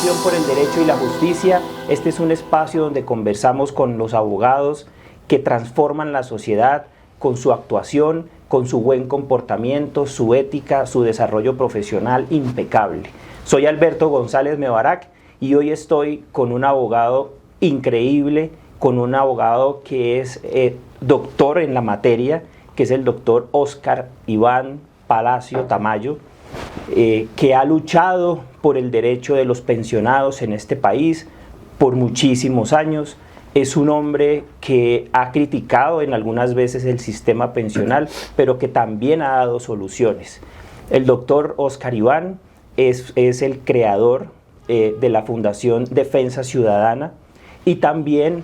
Pasión por el Derecho y la Justicia. Este es un espacio donde conversamos con los abogados que transforman la sociedad con su actuación, con su buen comportamiento, su ética, su desarrollo profesional impecable. Soy Alberto González Mebarak y hoy estoy con un abogado increíble, con un abogado que es doctor en la materia, que es el doctor Óscar Iván Palacio Tamayo, que ha luchado por el derecho de los pensionados en este país por muchísimos años. Es un hombre que ha criticado en algunas veces el sistema pensional, pero que también ha dado soluciones. El doctor Óscar Iván es el creador de la Fundación Defensa Ciudadana y también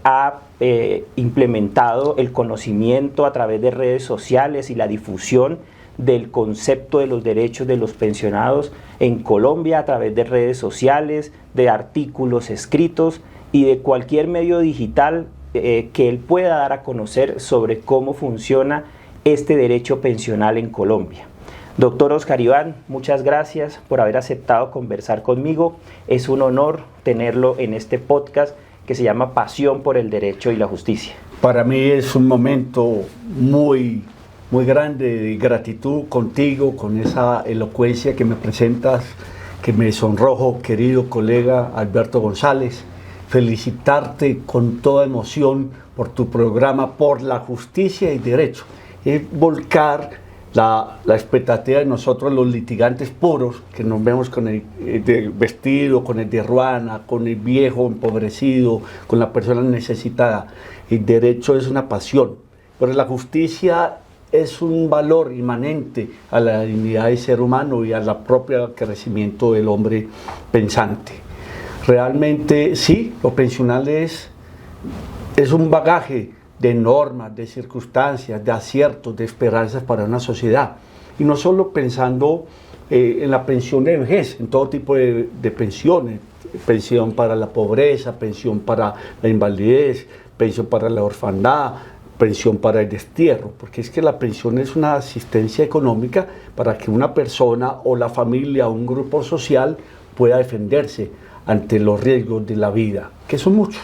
ha implementado el conocimiento a través de redes sociales y la difusión del concepto de los derechos de los pensionados en Colombia a través de redes sociales, de artículos escritos y de cualquier medio digital que él pueda dar a conocer sobre cómo funciona este derecho pensional en Colombia. Doctor Óscar Iván, muchas gracias por haber aceptado conversar conmigo. Es un honor tenerlo en este podcast que se llama Pasión por el Derecho y la Justicia. Para mí es un momento muy grande de gratitud contigo, con esa elocuencia que me presentas, que me sonrojo, querido colega Alberto González. Felicitarte con toda emoción por tu programa Por la Justicia y Derecho. Es volcar la expectativa de nosotros los litigantes puros, que nos vemos con el vestido, con el de ruana, con el viejo empobrecido, con la persona necesitada. El derecho es una pasión, pero la justicia es un valor inmanente a la dignidad del ser humano y a la propia crecimiento del hombre pensante. Realmente sí, lo pensional es un bagaje de normas, de circunstancias, de aciertos, de esperanzas para una sociedad. Y no solo pensando en la pensión de vejez, en todo tipo de pensiones, pensión para la pobreza, pensión para la invalidez, pensión para la orfandad, pensión para el destierro, porque es que la pensión es una asistencia económica para que una persona o la familia o un grupo social pueda defenderse ante los riesgos de la vida, que son muchos.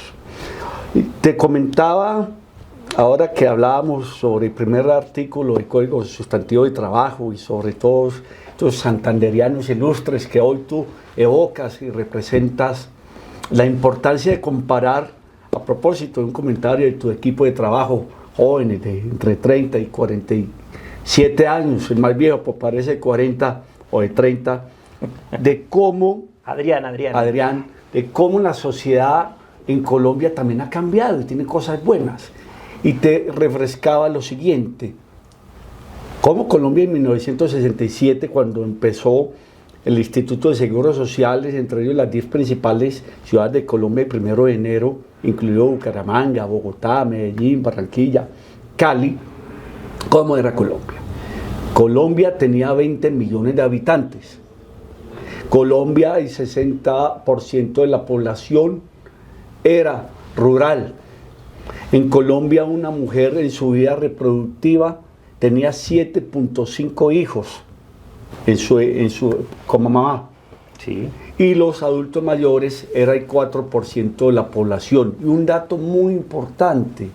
Y te comentaba, ahora que hablábamos sobre el primer artículo del Código Sustantivo de Trabajo y sobre todos estos santanderianos ilustres que hoy tú evocas y representas, la importancia de comparar, a propósito de un comentario de tu equipo de trabajo, jóvenes de entre 30 y 47 años, el más viejo pues parece 40 o de 30, de cómo Adrián, de cómo la sociedad en Colombia también ha cambiado y tiene cosas buenas. Y te refrescaba lo siguiente, cómo Colombia en 1967, cuando empezó el Instituto de Seguros Sociales, entre ellos las 10 principales ciudades de Colombia, el 1 de enero, incluido Bucaramanga, Bogotá, Medellín, Barranquilla, Cali, ¿cómo era Colombia? Colombia tenía 20 millones de habitantes. Colombia, el 60% de la población era rural. En Colombia una mujer en su vida reproductiva tenía 7.5 hijos como mamá. Sí. Y los adultos mayores era el 4% de la población. Y un dato muy importante,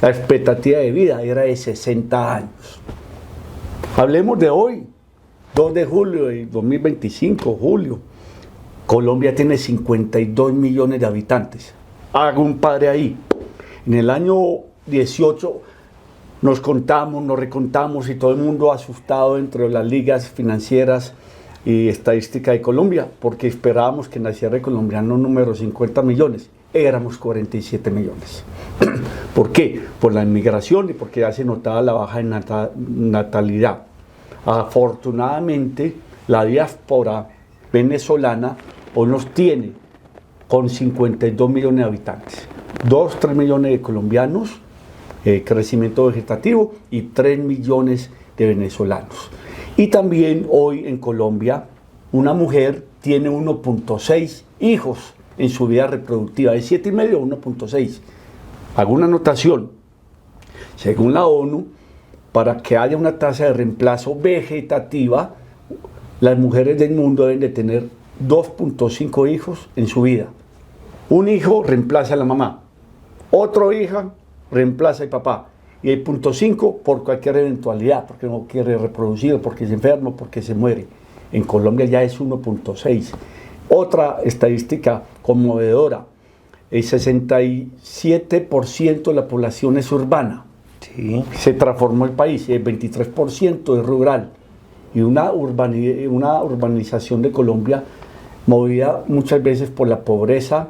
la expectativa de vida era de 60 años. Hablemos de hoy, 2 de julio de 2025, julio. Colombia tiene 52 millones de habitantes. Hago un padre ahí. En el año 18 nos contamos, nos recontamos y todo el mundo asustado dentro de las ligas financieras y estadística de Colombia, porque esperábamos que naciera el colombiano número 50 millones. Éramos 47 millones. ¿Por qué? Por la inmigración y porque ya se notaba la baja natalidad. Afortunadamente, la diáspora venezolana hoy nos tiene con 52 millones de habitantes. 2-3 millones de colombianos, crecimiento vegetativo, y 3 millones de venezolanos. Y también hoy en Colombia una mujer tiene 1.6 hijos en su vida reproductiva, de 7,5 a 1.6. Hago una anotación. Según la ONU, para que haya una tasa de reemplazo vegetativa, las mujeres del mundo deben de tener 2.5 hijos en su vida. Un hijo reemplaza a la mamá, otro hijo reemplaza al papá, y el 0.5 por cualquier eventualidad, porque no quiere reproducir, porque se enferma, porque se muere. En Colombia ya es 1.6. Otra estadística conmovedora, el 67% de la población es urbana. Sí. Se transformó el país, y el 23% es rural. Y una urbanización de Colombia movida muchas veces por la pobreza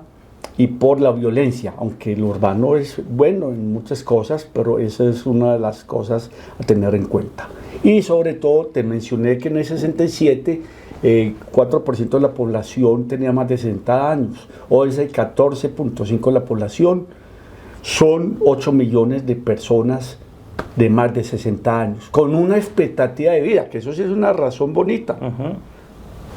y por la violencia, aunque lo urbano es bueno en muchas cosas, pero esa es una de las cosas a tener en cuenta. Y sobre todo te mencioné que en el 67 4% de la población tenía más de 60 años, hoy es el 14.5% de la población, son 8 millones de personas de más de 60 años, con una expectativa de vida, que eso sí es una razón bonita,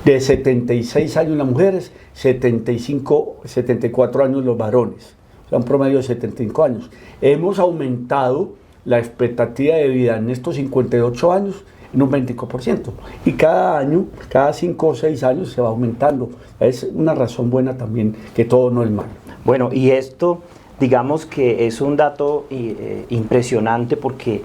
de 76 años las mujeres, 74 años los varones, o sea, un promedio de 75 años. Hemos aumentado la expectativa de vida en estos 58 años en un 25%, y cada año, cada 5 o 6 años se va aumentando. Es una razón buena también, que todo no es malo. Bueno, y esto, digamos que es un dato impresionante, porque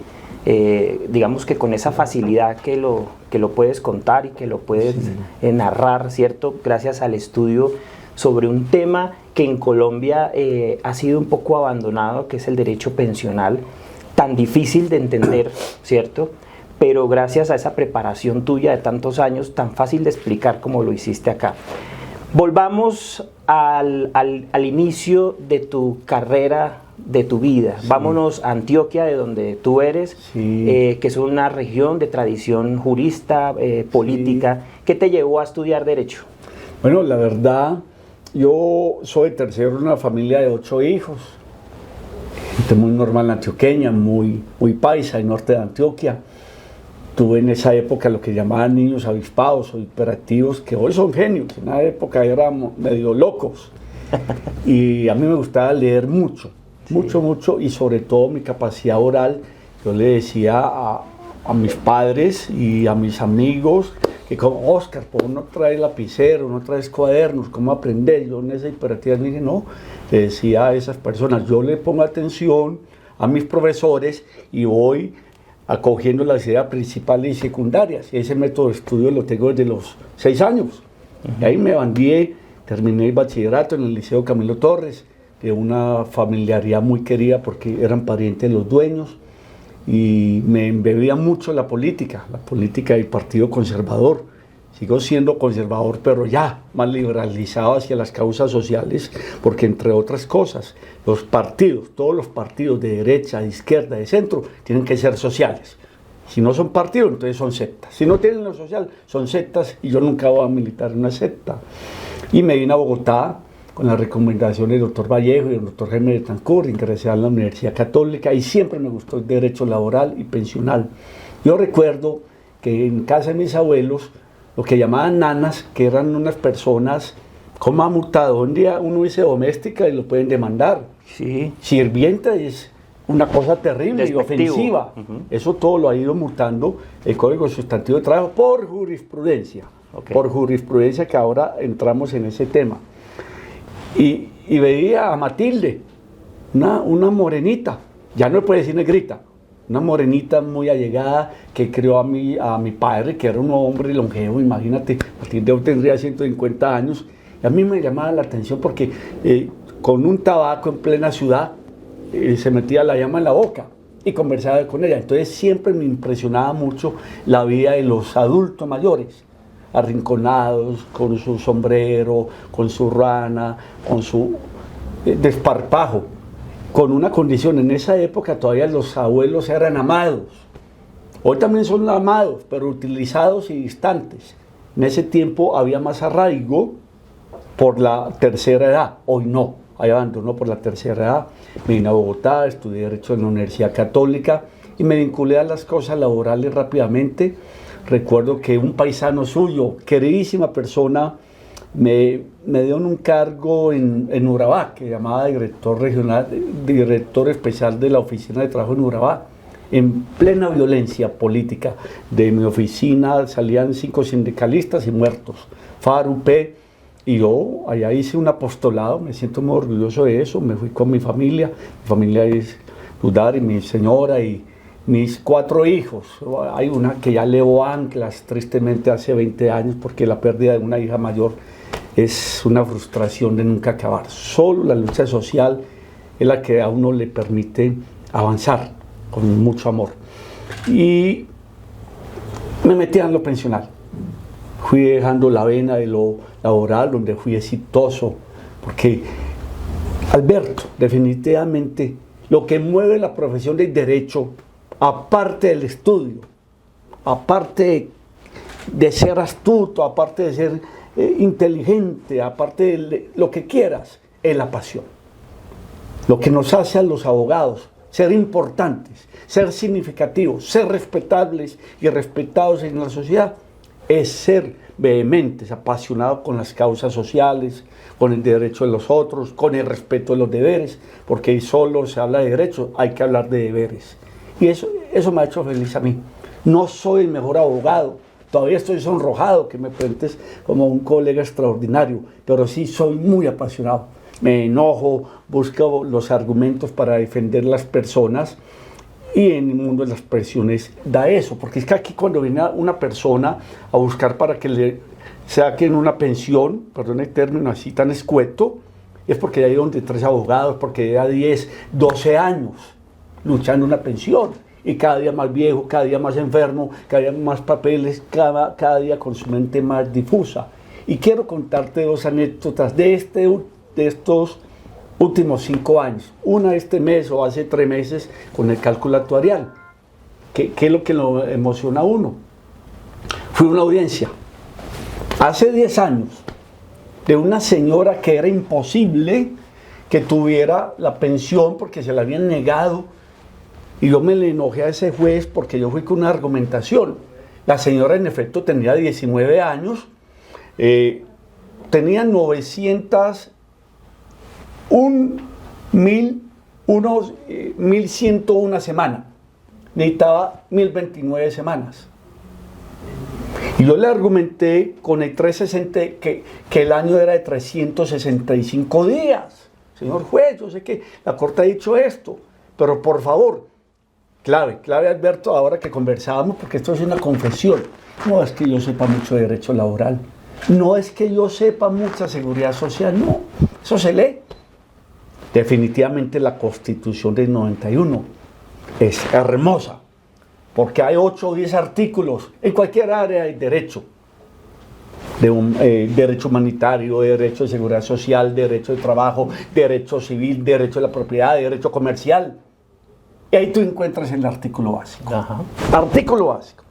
digamos que con esa facilidad que lo puedes contar y que lo puedes narrar, ¿cierto? Gracias al estudio sobre un tema que en Colombia ha sido un poco abandonado, que es el derecho pensional, tan difícil de entender, ¿cierto? Pero gracias a esa preparación tuya de tantos años, tan fácil de explicar como lo hiciste acá. Volvamos al inicio de tu carrera, de tu vida. Sí. Vámonos a Antioquia, de donde tú eres, que es una región de tradición jurista, política. Sí. ¿Qué te llevó a estudiar Derecho? Bueno, la verdad, yo soy tercero en una familia de 8 hijos. Gente muy normal antioqueña, muy paisa, el norte de Antioquia. Tuve en esa época lo que llamaban niños avispados o hiperactivos, que hoy son genios. En esa época éramos medio locos. Y a mí me gustaba leer mucho, mucho, y sobre todo mi capacidad oral. Yo le decía a mis padres y a mis amigos que como Oscar, ¿por qué no traes lapicero, no traes cuadernos? ¿Cómo aprender? Yo en esa hiperactividad me dije, no, le decía a esas personas, yo le pongo atención a mis profesores y voy acogiendo las ideas principales y secundarias. Y ese método de estudio lo tengo desde los 6 años. Y ahí me bandié, terminé el bachillerato en el Liceo Camilo Torres, de una familiaridad muy querida porque eran parientes de los dueños, y me embebía mucho la política del Partido Conservador. Sigo siendo conservador, pero ya más liberalizado hacia las causas sociales, porque entre otras cosas, los partidos, todos los partidos de derecha, de izquierda, de centro, tienen que ser sociales. Si no son partidos, entonces son sectas. Si no tienen lo social, son sectas, y yo nunca voy a militar en una secta. Y me vine a Bogotá con las recomendaciones del doctor Vallejo y del doctor Jaime Betancourt, ingresé a la Universidad Católica, y siempre me gustó el derecho laboral y pensional. Yo recuerdo que en casa de mis abuelos, lo que llamaban nanas, que eran unas personas como amutadas. Un día uno dice doméstica y lo pueden demandar. Sí. Sirvienta es una cosa terrible y ofensiva. Eso todo lo ha ido mutando el Código Sustantivo de Trabajo por jurisprudencia. Por jurisprudencia, que ahora entramos en ese tema. Y veía a Matilde, una morenita, ya no puede decir negrita, una morenita muy allegada que crió a mi padre, que era un hombre longevo. Imagínate, Matilde tendría 150 años, y a mí me llamaba la atención porque con un tabaco en plena ciudad se metía la llama en la boca y conversaba con ella. Entonces siempre me impresionaba mucho la vida de los adultos mayores, arrinconados, con su sombrero, con su rana, con su desparpajo, con una condición. En esa época todavía los abuelos eran amados. Hoy también son amados, pero utilizados y distantes. En ese tiempo había más arraigo por la tercera edad. Hoy no, hay abandono por la tercera edad. Me vine a Bogotá, estudié Derecho en la Universidad Católica y me vinculé a las cosas laborales rápidamente. Recuerdo que un paisano suyo, queridísima persona, me dio un cargo en Urabá, que llamaba director regional, director especial de la oficina de trabajo en Urabá. en plena violencia política. De mi oficina salían 5 sindicalistas y muertos, FARC, UP, y yo allá hice un apostolado, me siento muy orgulloso de eso, me fui con mi familia es Udar y mi señora y mis 4 hijos. Hay una que ya leo anclas tristemente hace 20 años porque la pérdida de una hija mayor es una frustración de nunca acabar. Solo la lucha social es la que a uno le permite avanzar con mucho amor. Y me metí en lo pensional. Fui dejando la vena de lo laboral, donde fui exitoso, porque Alberto, definitivamente, lo que mueve la profesión del derecho, aparte del estudio, aparte de ser astuto, aparte de ser inteligente, aparte de lo que quieras, es la pasión. Lo que nos hace a los abogados ser importantes, ser significativos, ser respetables y respetados en la sociedad, es ser vehementes, apasionados con las causas sociales, con el derecho de los otros, con el respeto de los deberes, porque solo se habla de derechos, hay que hablar de deberes. Y eso me ha hecho feliz a mí. No soy el mejor abogado, todavía estoy sonrojado que me presentes como un colega extraordinario, pero sí soy muy apasionado. Me enojo, busco los argumentos para defender las personas, y en el mundo de las presiones da eso, porque es que aquí cuando viene una persona a buscar para que le saquen una pensión, perdón el término así tan escueto, es porque ya hay donde 3 abogados, porque ya 10, 12 años luchando una pensión, y cada día más viejo, cada día más enfermo, cada día más papeles, cada día con su mente más difusa. Y quiero contarte 2 anécdotas de estos últimos 5 años, una este mes o hace 3 meses con el cálculo actuarial, que es lo que lo emociona a uno. Fui a una audiencia hace 10 años de una señora que era imposible que tuviera la pensión porque se la habían negado, y yo me le enojé a ese juez porque yo fui con una argumentación. La señora en efecto tenía 19 años, tenía 1.101 semana, necesitaba 1.029 semanas. Y yo le argumenté con el 360 que el año era de 365 días. Señor juez, yo sé que la Corte ha dicho esto, pero por favor, clave Alberto, ahora que conversábamos, porque esto es una confesión, no es que yo sepa mucho de derecho laboral, no es que yo sepa mucha seguridad social, no, eso se lee. Definitivamente la Constitución del 91 es hermosa, porque hay 8 o 10 artículos en cualquier área de derecho, de derecho humanitario, de derecho de seguridad social, de derecho de trabajo, derecho civil, derecho de la propiedad, de derecho comercial. Y ahí tú encuentras el artículo básico. Ajá. Artículo básico.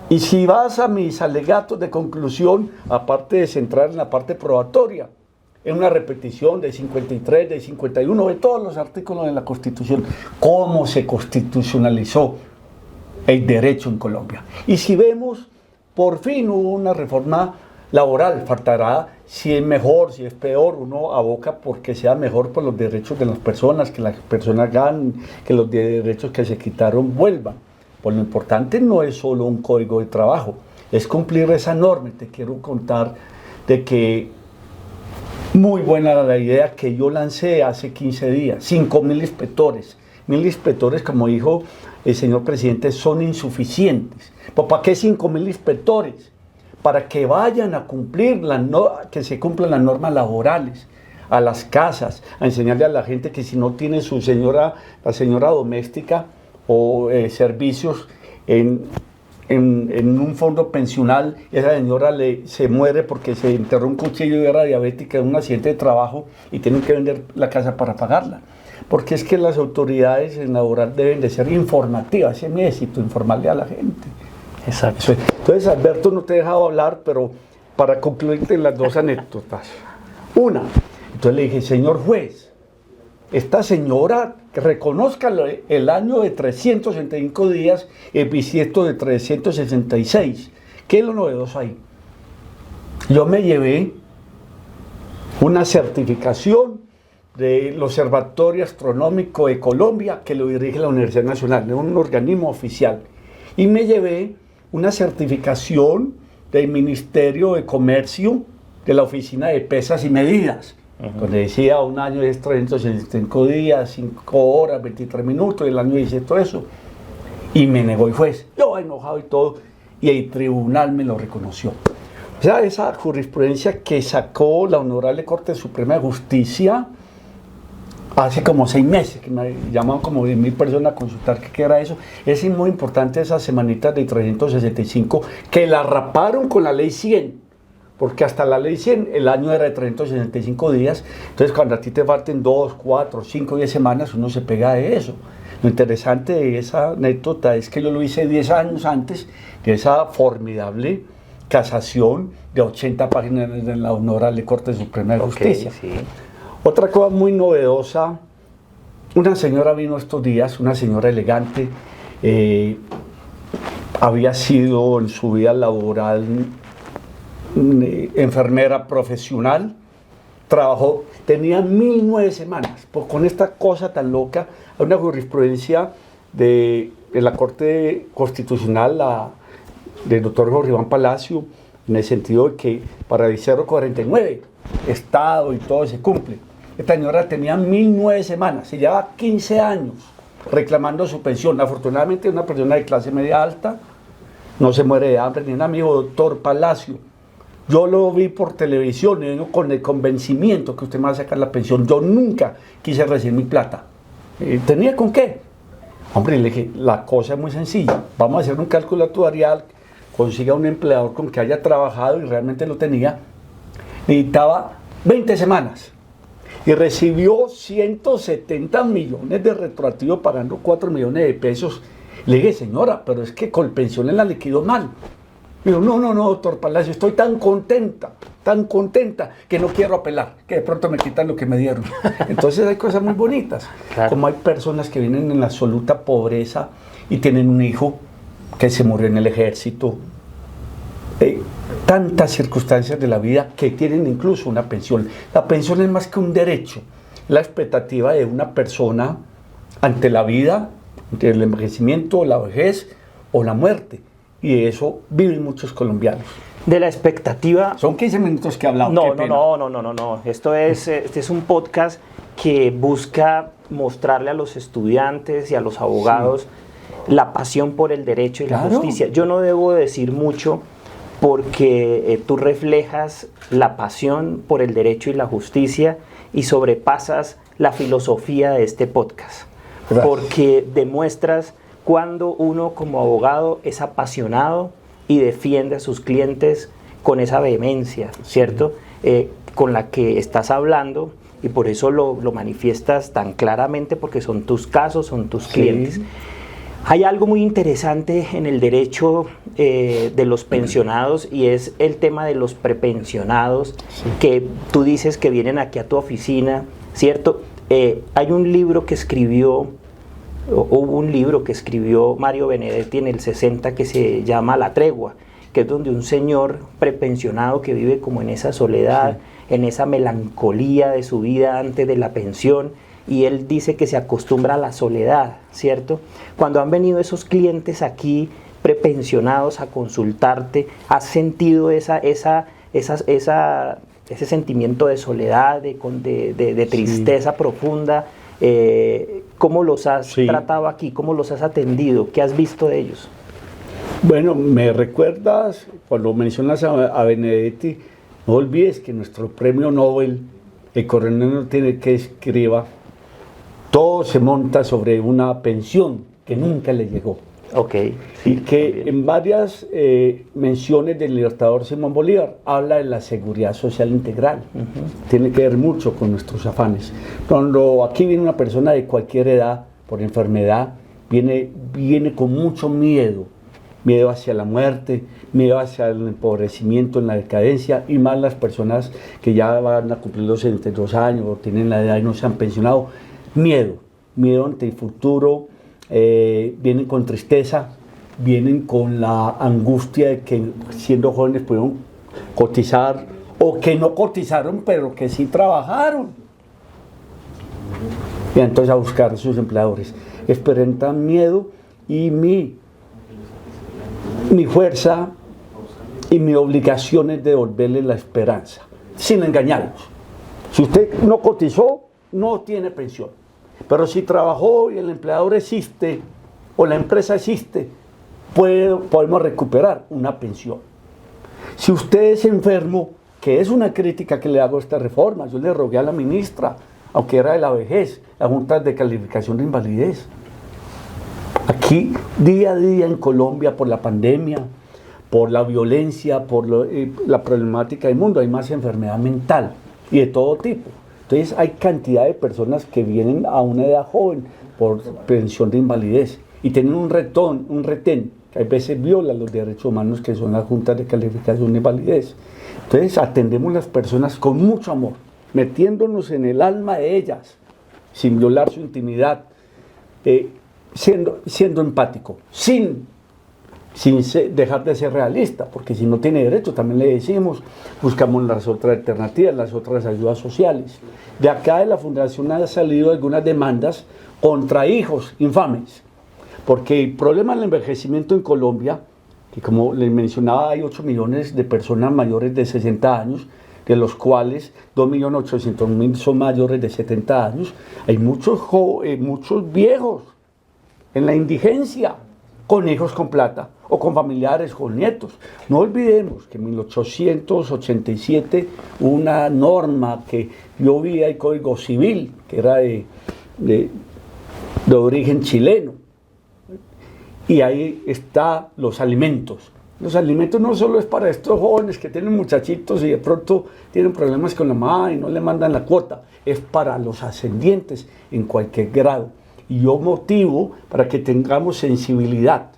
Y si vas a mis alegatos de conclusión, aparte de centrar en la parte probatoria, es una repetición de 53, de 51, de todos los artículos de la Constitución, cómo se constitucionalizó el derecho en Colombia. Y si vemos, por fin hubo una reforma laboral, faltará si es mejor, si es peor, uno aboca porque sea mejor por los derechos de las personas, que las personas ganen, que los derechos que se quitaron vuelvan. Pues lo importante no es solo un código de trabajo, es cumplir esa norma. Te quiero contar de que muy buena la idea que yo lancé hace 15 días, 5.000 inspectores. 1.000 inspectores, como dijo el señor presidente, son insuficientes. ¿Pues para qué 5.000 inspectores? Para que vayan a cumplir, que se cumplan las normas laborales, a las casas, a enseñarle a la gente que si no tiene la señora doméstica o servicios en un fondo pensional, esa señora se muere porque se enterró un cuchillo y era diabética en un accidente de trabajo y tienen que vender la casa para pagarla. Porque es que las autoridades en laboral deben de ser informativas, ese es mi éxito, informarle a la gente. Exacto. Entonces, Alberto, no te he dejado hablar, pero para concluirte las 2 anécdotas. Una, entonces le dije, señor juez, esta señora que reconozca el año de 365 días, el bisiesto de 366. ¿Qué es lo novedoso ahí? Yo me llevé una certificación del Observatorio Astronómico de Colombia, que lo dirige la Universidad Nacional, es un organismo oficial. Y me llevé una certificación del Ministerio de Comercio, de la Oficina de Pesas y Medidas, donde decía un año es 365 días, 5 horas, 23 minutos, y el año dice todo eso. Y me negó el juez, yo enojado y todo, y el tribunal me lo reconoció. O sea, esa jurisprudencia que sacó la Honorable Corte Suprema de Justicia hace como 6 meses, que me llaman como 10.000 personas a consultar qué era eso. Es muy importante esas semanitas de 365 que la raparon con la ley 100, porque hasta la ley 100 el año era de 365 días, entonces cuando a ti te falten 2, 4, 5, 10 semanas, uno se pega de eso. Lo interesante de esa anécdota es que yo lo hice 10 años antes de esa formidable casación de 80 páginas de la Honorable Corte Suprema de Justicia. Sí. Otra cosa muy novedosa, una señora vino estos días, una señora elegante, había sido en su vida laboral enfermera profesional, trabajó, tenía 1009 semanas, pues con esta cosa tan loca, hay una jurisprudencia de la Corte Constitucional, del doctor Jorge Iván Palacio, en el sentido de que para el 049, Estado y todo se cumple. Esta señora tenía 1009 semanas, se llevaba 15 años reclamando su pensión. Afortunadamente una persona de clase media alta, no se muere de hambre ni nada. Me dijo, doctor Palacio, yo lo vi por televisión y vengo con el convencimiento que usted me va a sacar la pensión. Yo nunca quise recibir mi plata. ¿Tenía con qué? Hombre, le dije, la cosa es muy sencilla. Vamos a hacer un cálculo actuarial, consiga un empleador con que haya trabajado y realmente lo tenía. Necesitaba 20 semanas. Y recibió 170 millones de retroactivo pagando 4 millones de pesos. Le dije, señora, pero es que con pensiones la liquidó mal. Me dijo, no, doctor Palacio, estoy tan contenta, que no quiero apelar, que de pronto me quitan lo que me dieron. Entonces hay cosas muy bonitas. Claro. Como hay personas que vienen en la absoluta pobreza y tienen un hijo que se murió en el ejército. Tantas circunstancias de la vida que tienen incluso una pensión. La pensión es más que un derecho, la expectativa de una persona ante la vida, ante el envejecimiento, la vejez o la muerte. Y de eso viven muchos colombianos. De la expectativa... Son 15 minutos que he hablado. No. Este es un podcast que busca mostrarle a los estudiantes y a los abogados la pasión por el derecho y la justicia. Yo no debo decir mucho porque tú reflejas la pasión por el derecho y la justicia y sobrepasas la filosofía de este podcast. Gracias. Porque demuestras cuando uno como abogado es apasionado y defiende a sus clientes con esa vehemencia, ¿cierto? Con la que estás hablando, y por eso lo manifiestas tan claramente, porque son tus casos, son tus clientes. Hay algo muy interesante en el derecho de los pensionados y es el tema de los prepensionados, que tú dices que vienen aquí a tu oficina, ¿cierto? Hay un libro que escribió, hubo un libro que escribió Mario Benedetti en el 60 que se llama La Tregua, que es donde un señor prepensionado que vive como en esa soledad, en esa melancolía de su vida antes de la pensión, y él dice que se acostumbra a la soledad, ¿cierto? Cuando han venido esos clientes aquí prepensionados a consultarte, ¿has sentido ese sentimiento de soledad, de tristeza profunda? ¿Cómo los has tratado aquí? ¿Cómo los has atendido? ¿Qué has visto de ellos? Bueno, me recuerdas, cuando mencionas a Benedetti, no olvides que nuestro premio Nobel, el coronel no tiene que escriba, todo se monta sobre una pensión que nunca le llegó. Y que en varias menciones del libertador Simón Bolívar habla de la seguridad social integral. Tiene que ver mucho con nuestros afanes. Cuando aquí viene una persona de cualquier edad, por enfermedad, viene con mucho miedo hacia la muerte, miedo hacia el empobrecimiento, en la decadencia, y más las personas que ya van a cumplir los 72 años o tienen la edad y no se han pensionado. Miedo ante el futuro, vienen con tristeza, vienen con la angustia de que siendo jóvenes pudieron cotizar o que no cotizaron pero que sí trabajaron. y entonces a buscar a sus empleadores. Experimentan miedo y mi fuerza y mi obligación es devolverle la esperanza, sin engañarlos. Si usted no cotizó, no tiene pensión. Pero si trabajó y el empleador existe o la empresa existe, podemos recuperar una pensión. Si usted es enfermo, que es una crítica que le hago a esta reforma, yo le rogué a la ministra, aunque era de la vejez, la Junta de Calificación de Invalidez. Aquí, día a día en Colombia, por la pandemia, por la violencia, por la problemática del mundo, hay más enfermedad mental y de todo tipo. Entonces hay cantidad de personas que vienen a una edad joven por pensión de invalidez y tienen un retén, que a veces viola los derechos humanos, que son las juntas de calificación de invalidez. Entonces atendemos a las personas con mucho amor, metiéndonos en el alma de ellas, sin violar su intimidad, siendo empático, sin dejar de ser realista, porque si no tiene derecho, también le decimos, buscamos las otras alternativas, las otras ayudas sociales. De acá de la Fundación han salido algunas demandas contra hijos infames, porque el problema del envejecimiento en Colombia, que como les mencionaba, hay 8 millones de personas mayores de 60 años, de los cuales 2.800.000 son mayores de 70 años, hay muchos viejos en la indigencia, con hijos con plata o con familiares, con nietos. No olvidemos que en 1887 una norma que yo vi el Código Civil, que era de origen chileno, y ahí están los alimentos. Los alimentos no solo es para estos jóvenes que tienen muchachitos y de pronto tienen problemas con la mamá y no le mandan la cuota, es para los ascendientes en cualquier grado. Y yo motivo para que tengamos sensibilidad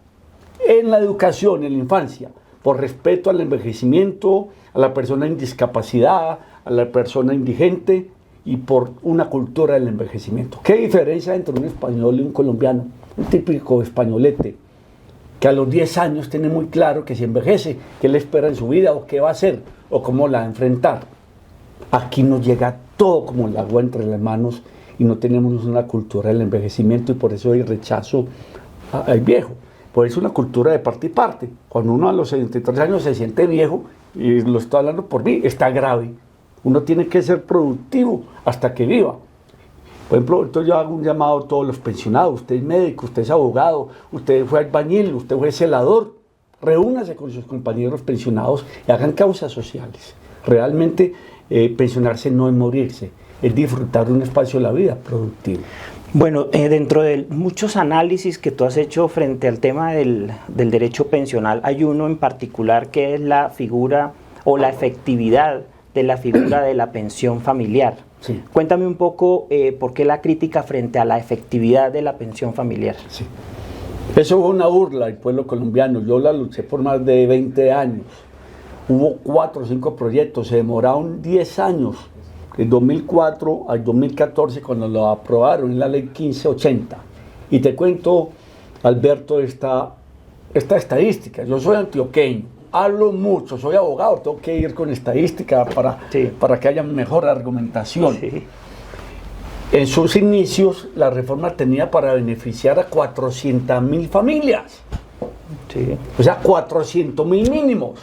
en la educación, en la infancia, por respeto al envejecimiento, a la persona en discapacidad, a la persona indigente y por una cultura del envejecimiento. ¿Qué diferencia entre un español y un colombiano? Un típico españolete que a los 10 años tiene muy claro que si envejece, qué le espera en su vida o qué va a hacer o cómo la va a enfrentar. Aquí nos llega todo como el agua entre las manos y no tenemos una cultura del envejecimiento y por eso hay rechazo al viejo. Por eso una cultura de parte y parte. Cuando uno a los 73 años se siente viejo, y lo estoy hablando por mí, está grave. Uno tiene que ser productivo hasta que viva. Por ejemplo, entonces yo hago un llamado a todos los pensionados. Usted es médico, usted es abogado, usted fue albañil, usted fue celador. Reúnase con sus compañeros pensionados y hagan causas sociales. Realmente pensionarse no es morirse, es disfrutar de un espacio de la vida productivo. Bueno, dentro de muchos análisis que tú has hecho frente al tema del derecho pensional, hay uno en particular que es la figura o la efectividad de la figura de la pensión familiar. Sí. Cuéntame un poco por qué la crítica frente a la efectividad de la pensión familiar. Sí. Eso fue una burla del pueblo colombiano. Yo la luché por más de 20 años. Hubo 4 o 5 proyectos, se demoraron 10 años. Del 2004 al 2014, cuando lo aprobaron en la ley 1580. Y te cuento, Alberto, esta estadística. Yo soy antioqueño, hablo mucho, soy abogado, tengo que ir con estadística para que haya mejor argumentación. Sí. En sus inicios, la reforma tenía para beneficiar a 400.000 familias. Sí. O sea, 400.000 mínimos.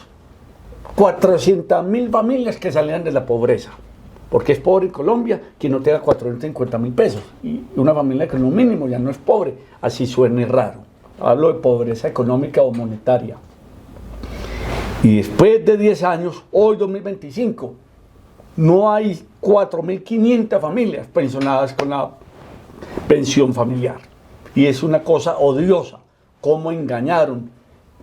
400.000 familias que salían de la pobreza. Porque es pobre en Colombia quien no tenga 450.000 pesos. Y una familia con un mínimo ya no es pobre, así suene raro. Hablo de pobreza económica o monetaria. Y después de 10 años, hoy 2025, no hay 4.500 familias pensionadas con la pensión familiar. Y es una cosa odiosa, cómo engañaron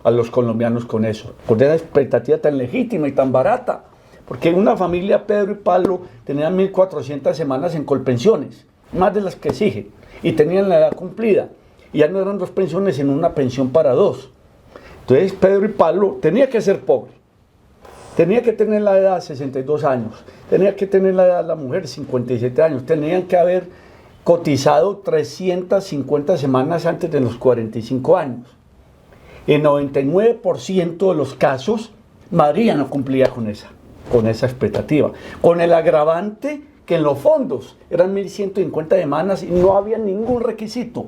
a los colombianos con eso, con esa expectativa tan legítima y tan barata. Porque una familia, Pedro y Pablo, tenían 1.400 semanas en colpensiones, más de las que exigen, y tenían la edad cumplida. Y ya no eran 2 pensiones, sino una pensión para 2. Entonces, Pedro y Pablo tenía que ser pobre, tenía que tener la edad de 62 años, tenía que tener la edad de la mujer 57 años, tenían que haber cotizado 350 semanas antes de los 45 años. En 99% de los casos, María no cumplía con esa expectativa, con el agravante que en los fondos eran 1.150 demandas y no había ningún requisito.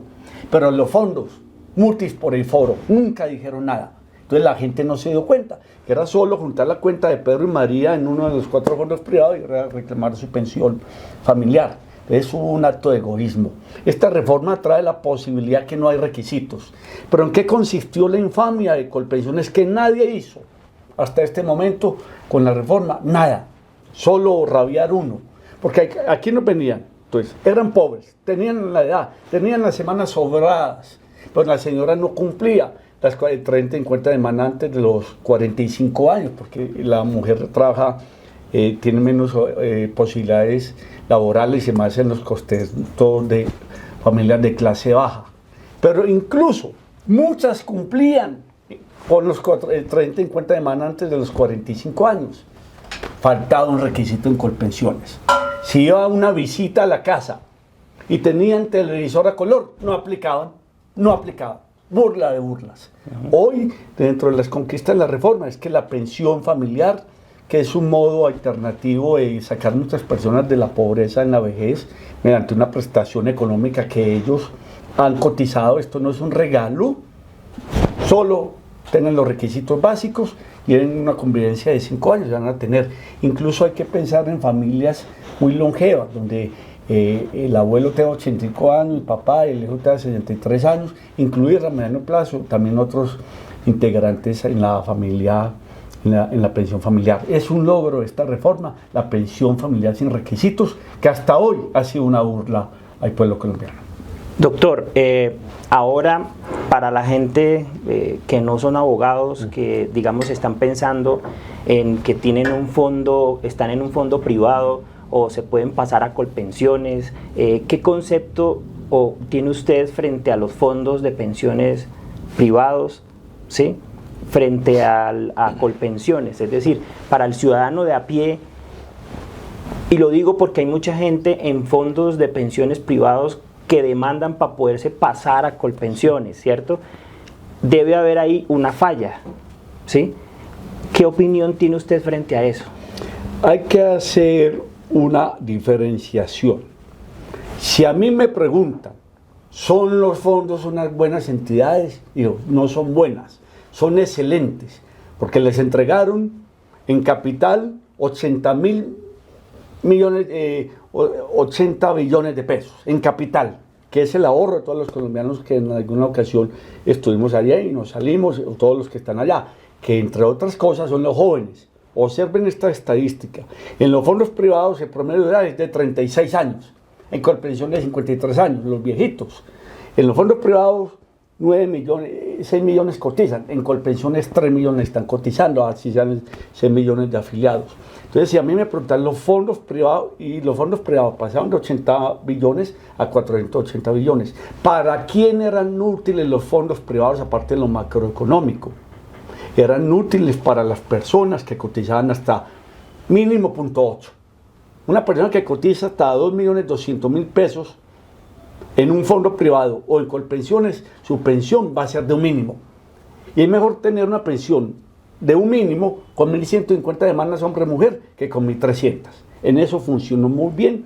Pero en los fondos, multis por el foro, nunca dijeron nada. Entonces la gente no se dio cuenta, que era solo juntar la cuenta de Pedro y María en uno de los 4 fondos privados y reclamar su pensión familiar. Es un acto de egoísmo. Esta reforma trae la posibilidad que no hay requisitos. Pero ¿en qué consistió la infamia de Colpensiones que nadie hizo hasta este momento con la reforma? Nada, solo rabiar uno. Porque aquí no venían, entonces eran pobres, tenían la edad, tenían las semanas sobradas, pero la señora no cumplía las 30 y 50 semanas antes de los 45 años, porque la mujer trabaja, tiene menos posibilidades laborales y más en los costes todos de familias de clase baja. Pero incluso muchas cumplían con los 30 y 50 semanas antes de los 45 años. Faltaba un requisito en Colpensiones. Si iba a una visita a la casa y tenían televisor a color, no aplicaban. Burla de burlas. Hoy, dentro de las conquistas de la reforma, es que la pensión familiar, que es un modo alternativo de sacar a nuestras personas de la pobreza en la vejez, mediante una prestación económica que ellos han cotizado. Esto no es un regalo, solo tengan los requisitos básicos y en una convivencia de 5 años van a tener. Incluso hay que pensar en familias muy longevas, donde el abuelo tenga 85 años, el papá, el hijo tenga 63 años, incluir a mediano plazo también otros integrantes en la familia, en la pensión familiar. Es un logro esta reforma, la pensión familiar sin requisitos, que hasta hoy ha sido una burla al pueblo colombiano. Doctor, ahora para la gente que no son abogados, que digamos están pensando en que tienen un fondo, están en un fondo privado o se pueden pasar a Colpensiones, ¿qué concepto tiene usted frente a los fondos de pensiones privados, ¿sí?, frente a Colpensiones? Es decir, para el ciudadano de a pie, y lo digo porque hay mucha gente en fondos de pensiones privados que demandan para poderse pasar a Colpensiones, ¿cierto? Debe haber ahí una falla, ¿sí? ¿Qué opinión tiene usted frente a eso? Hay que hacer una diferenciación. Si a mí me preguntan, ¿son los fondos unas buenas entidades? Digo, no son buenas, son excelentes, porque les entregaron en capital 80 billones de pesos, en capital, que es el ahorro de todos los colombianos que en alguna ocasión estuvimos allá y nos salimos, todos los que están allá, que entre otras cosas son los jóvenes. Observen esta estadística. En los fondos privados el promedio de edad es de 36 años, en Colpensiones de 53 años, los viejitos. En los fondos privados 6 millones cotizan, en Colpensiones 3 millones están cotizando, así sean 6 millones de afiliados. Entonces, si a mí me preguntan los fondos privados, y los fondos privados pasaron de 80 billones a 480 billones, ¿para quién eran útiles los fondos privados aparte de lo macroeconómico? Eran útiles para las personas que cotizaban hasta mínimo 0.8. Una persona que cotiza hasta 2.200.000 pesos en un fondo privado o en Colpensiones, su pensión va a ser de un mínimo. Y es mejor tener una pensión de un mínimo con 1.150 demandas hombre-mujer que con 1.300. En eso funcionó muy bien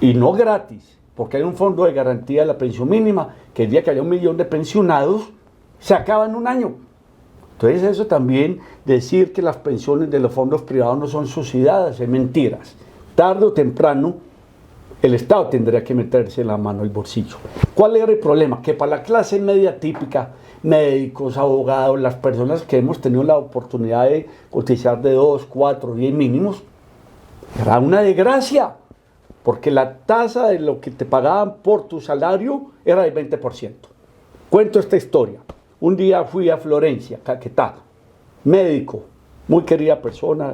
y no gratis, porque hay un fondo de garantía de la pensión mínima que el día que haya 1 millón de pensionados se acaba en un año. Entonces eso también, decir que las pensiones de los fondos privados no son subsidiadas, es mentiras. Tarde o temprano el Estado tendría que meterse la mano al bolsillo. ¿Cuál era el problema? Que para la clase media típica, médicos, abogados, las personas que hemos tenido la oportunidad de cotizar de 2, 4, 10 mínimos, era una desgracia, porque la tasa de lo que te pagaban por tu salario era del 20%. Cuento esta historia. Un día fui a Florencia, Caquetá, médico, muy querida persona,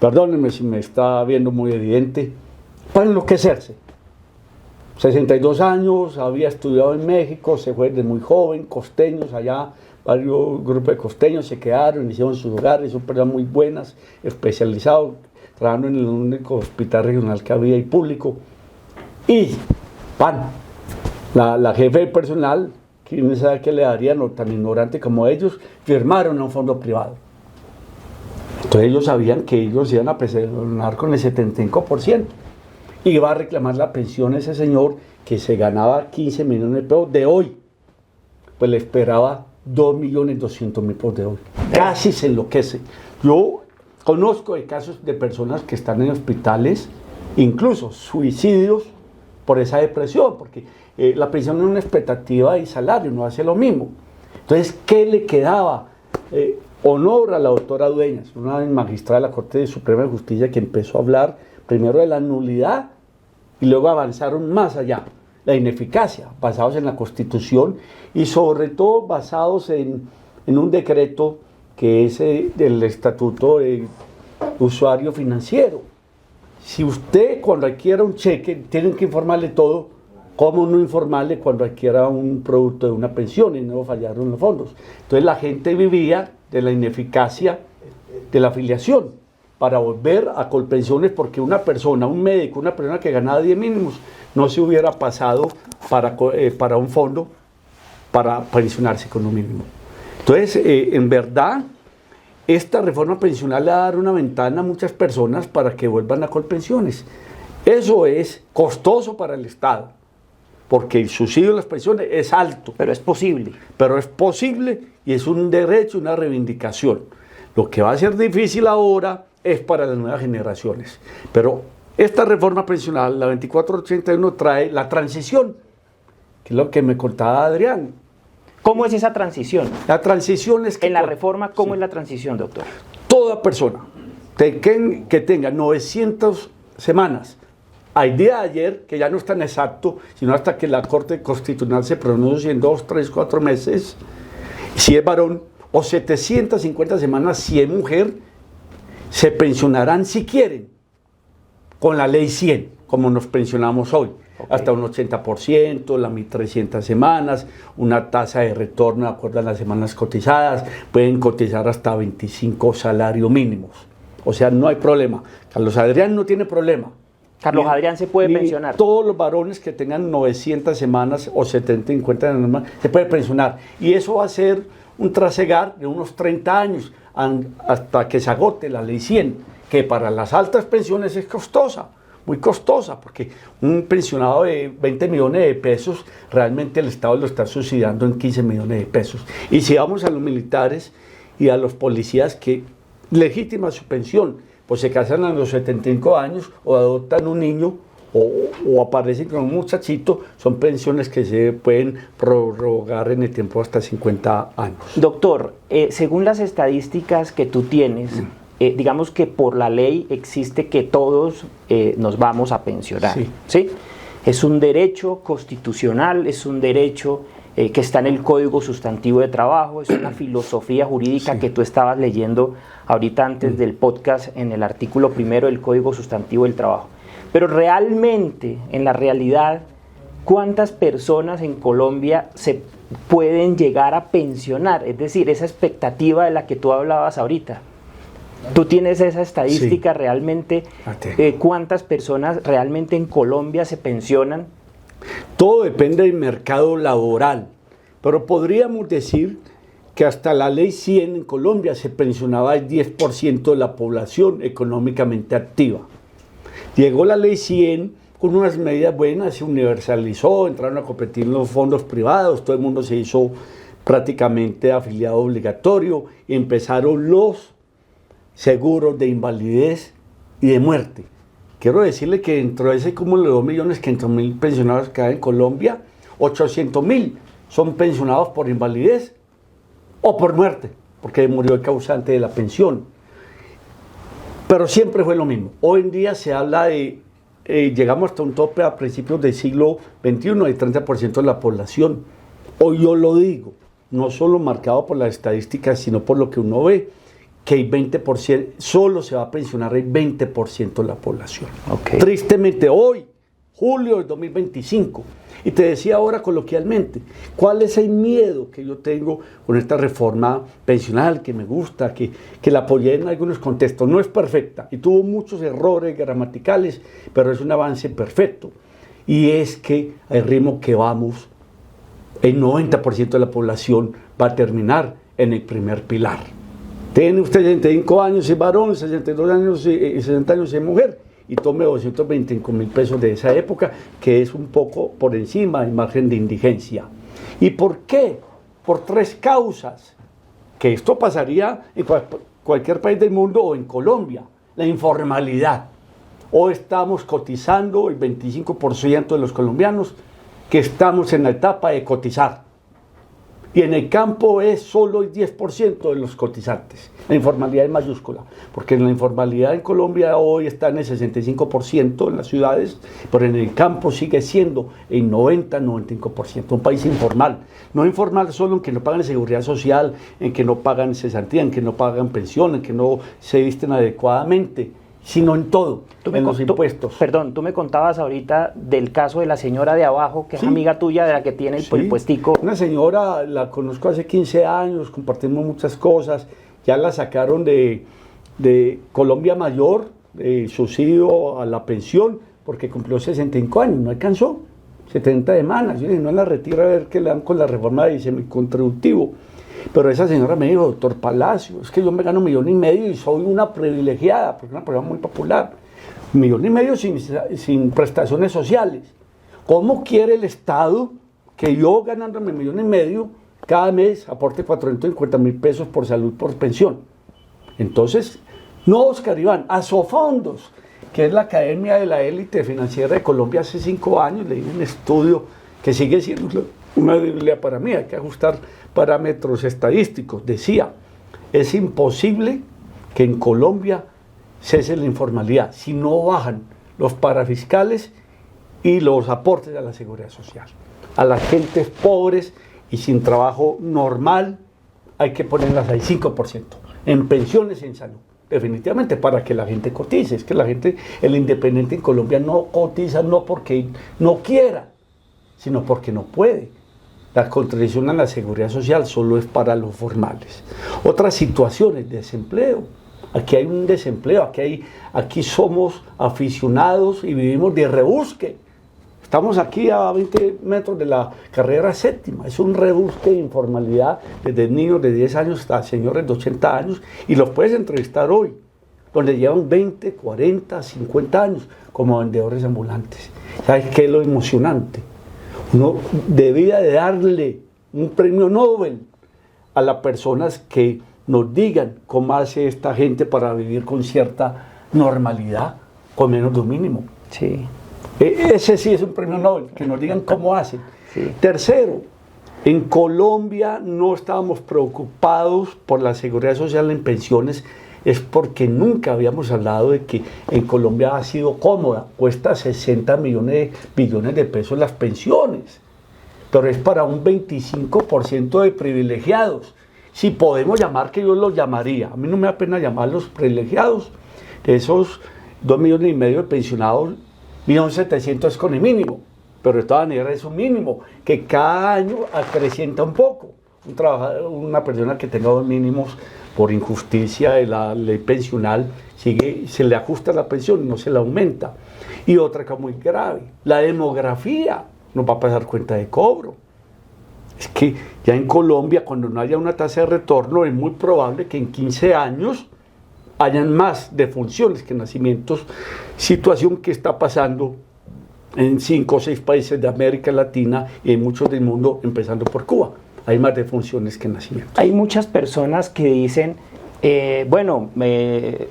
perdónenme si me está viendo muy evidente, para enloquecerse. 62 años, había estudiado en México, se fue desde muy joven, costeños allá, varios grupos de costeños se quedaron, hicieron sus hogares, son personas muy buenas, especializados, trabajando en el único hospital regional que había y público. Y, la jefe del personal, quién sabe qué le darían, o tan ignorante como ellos, firmaron a un fondo privado. Entonces ellos sabían que ellos iban a pensionar con el 75%. y va a reclamar la pensión a ese señor que se ganaba 15 millones de pesos de hoy, pues le esperaba 2.200.000 pesos de hoy. Casi se enloquece. Yo conozco de casos de personas que están en hospitales, incluso suicidios por esa depresión, porque la pensión es una expectativa y salario, no hace lo mismo. Entonces, ¿qué le quedaba? Honor a la doctora Dueñas, una magistrada de la Corte Suprema de Justicia que empezó a hablar primero de la nulidad y luego avanzaron más allá, la ineficacia, basados en la Constitución y sobre todo basados en un decreto que es del Estatuto de Usuario Financiero. Si usted cuando adquiera un cheque, tienen que informarle todo, ¿cómo no informarle cuando adquiera un producto de una pensión y no fallaron los fondos? Entonces la gente vivía de la ineficacia de la afiliación para volver a Colpensiones, porque una persona, un médico, una persona que ganaba 10 mínimos, no se hubiera pasado para un fondo para pensionarse con un mínimo. Entonces, en verdad, esta reforma pensional le va a dar una ventana a muchas personas para que vuelvan a Colpensiones. Eso es costoso para el Estado, porque el subsidio de las pensiones es alto. Pero es posible. Pero es posible y es un derecho, una reivindicación. Lo que va a ser difícil ahora es para las nuevas generaciones. Pero esta reforma pensional, la 2481, trae la transición, que es lo que me contaba Adrián. ¿Cómo es esa transición? La transición es que... En la reforma, ¿cómo es la transición, doctor? Toda persona que tenga 900 semanas, al día de ayer, que ya no es tan exacto, sino hasta que la Corte Constitucional se pronuncie en 2, 3, 4 meses, si es varón, o 750 semanas si es mujer, se pensionarán si quieren, con la ley 100, como nos pensionamos hoy. Okay. Hasta un 80%, las 1.300 semanas, una tasa de retorno de acuerdo a las semanas cotizadas, pueden cotizar hasta 25 salarios mínimos. O sea, no hay problema. Carlos Adrián no tiene problema. Carlos Adrián se puede pensionar. Todos los varones que tengan 900 semanas o 750 semanas se puede pensionar. Y eso va a ser un trasegar de unos 30 años hasta que se agote la ley 100, que para las altas pensiones es costosa. Muy costosa, porque un pensionado de 20 millones de pesos, realmente el Estado lo está subsidiando en 15 millones de pesos. Y si vamos a los militares y a los policías que legítima su pensión, pues se casan a los 75 años o adoptan un niño o aparecen con un muchachito, son pensiones que se pueden prorrogar en el tiempo hasta 50 años. Doctor, según las estadísticas que tú tienes, digamos que por la ley existe que todos nos vamos a pensionar, sí. ¿Sí? Es un derecho constitucional, es un derecho que está en el Código Sustantivo de Trabajo, es una filosofía jurídica, sí, que tú estabas leyendo ahorita antes del podcast en el artículo 1 del Código Sustantivo del Trabajo. Pero realmente, en la realidad, ¿cuántas personas en Colombia se pueden llegar a pensionar? Es decir, esa expectativa de la que tú hablabas ahorita. ¿Tú tienes esa estadística, sí, realmente? ¿Cuántas personas realmente en Colombia se pensionan? Todo depende del mercado laboral, pero podríamos decir que hasta la ley 100 en Colombia se pensionaba el 10% de la población económicamente activa. Llegó la ley 100 con unas medidas buenas, se universalizó, entraron a competir en los fondos privados, todo el mundo se hizo prácticamente afiliado obligatorio y empezaron los seguros de invalidez y de muerte. Quiero decirle que dentro de ese cúmulo de 2.500.000 pensionados que hay en Colombia, 800.000 son pensionados por invalidez o por muerte, porque murió el causante de la pensión. Pero siempre fue lo mismo. Hoy en día se habla de, llegamos hasta un tope a principios del siglo XXI, del 30% de la población. Hoy yo lo digo, no solo marcado por las estadísticas, sino por lo que uno ve, que el 20%, solo se va a pensionar el 20% de la población. Okay. Tristemente hoy, julio del 2025, y te decía ahora coloquialmente, ¿cuál es el miedo que yo tengo con esta reforma pensional que me gusta, que la apoyé en algunos contextos? No es perfecta y tuvo muchos errores gramaticales, pero es un avance perfecto. Y es que al ritmo que vamos, el 90% de la población va a terminar en el primer pilar. Tiene usted 65 años y es varón, 62 años y 60 años y es mujer. y tome 225.000 pesos de esa época, que es un poco por encima del margen de indigencia. ¿Y por qué? Por 3 causas, que esto pasaría en cualquier país del mundo o en Colombia. La informalidad. Hoy estamos cotizando el 25% de los colombianos que estamos en la etapa de cotizar. Y en el campo es solo el 10% de los cotizantes. La informalidad es mayúscula, porque la informalidad en Colombia hoy está en el 65% en las ciudades, pero en el campo sigue siendo el 90-95%, un país informal. No informal solo en que no pagan seguridad social, en que no pagan cesantía, en que no pagan pensión, en que no se visten adecuadamente, sino en todo, en los impuestos. Perdón, tú me contabas ahorita del caso de la señora de abajo, que es amiga tuya, de la que tiene el puestico. Una señora, la conozco hace 15 años, compartimos muchas cosas, ya la sacaron de Colombia Mayor, subsidio a la pensión, porque cumplió 65 años, no alcanzó, 70 semanas, yo dije, no la retira a ver qué le dan con la reforma de semicontributivo. Pero esa señora me dijo, doctor Palacio, es que yo me gano 1,5 millones y soy una privilegiada, porque es una persona muy popular. 1,5 millones sin prestaciones sociales. ¿Cómo quiere el Estado que yo ganándome 1,5 millones cada mes aporte 450.000 pesos por salud, por pensión? Entonces, no, Oscar Iván, Asofondos, que es la Academia de la Élite Financiera de Colombia hace 5 años, leí un estudio que sigue siendo una Biblia para mí, hay que ajustar parámetros estadísticos. Decía, es imposible que en Colombia cese la informalidad si no bajan los parafiscales y los aportes a la seguridad social. A las gentes pobres y sin trabajo normal hay que ponerlas al 5%, en pensiones y en salud. Definitivamente, para que la gente cotice. Es que la gente, el independiente en Colombia no cotiza no porque no quiera, sino porque no puede. La contribución a la seguridad social solo es para los formales. Otras situaciones, desempleo. Aquí hay un desempleo, aquí somos aficionados y vivimos de rebusque. Estamos aquí a 20 metros de la carrera séptima. Es un rebusque de informalidad desde niños de 10 años hasta señores de 80 años. Y los puedes entrevistar hoy, donde llevan 20, 40, 50 años como vendedores ambulantes. ¿Sabes qué es lo emocionante? Uno debía de darle un premio Nobel a las personas que nos digan cómo hace esta gente para vivir con cierta normalidad, con menos de un mínimo. Sí. Ese sí es un premio Nobel, que nos digan cómo hacen. Sí. Tercero, en Colombia no estábamos preocupados por la seguridad social en pensiones, es porque nunca habíamos hablado de que en Colombia ha sido cómoda, cuesta 60 billones de pesos las pensiones, pero es para un 25% de privilegiados. Si podemos llamar, que yo los llamaría, a mí no me da pena llamarlos privilegiados, de esos 2,5 millones de pensionados, 1.700.000 es con el mínimo, pero de todas maneras es un mínimo que cada año acrecienta un poco. Una persona que tenga 2 mínimos por injusticia de la ley pensional, se le ajusta la pensión y no se la aumenta. Y otra que es muy grave, la demografía nos va a pasar cuenta de cobro. Es que ya en Colombia, cuando no haya una tasa de retorno, es muy probable que en 15 años hayan más defunciones que nacimientos, situación que está pasando en 5 o 6 países de América Latina y en muchos del mundo, empezando por Cuba. Hay más defunciones que nacimientos. Hay muchas personas que dicen,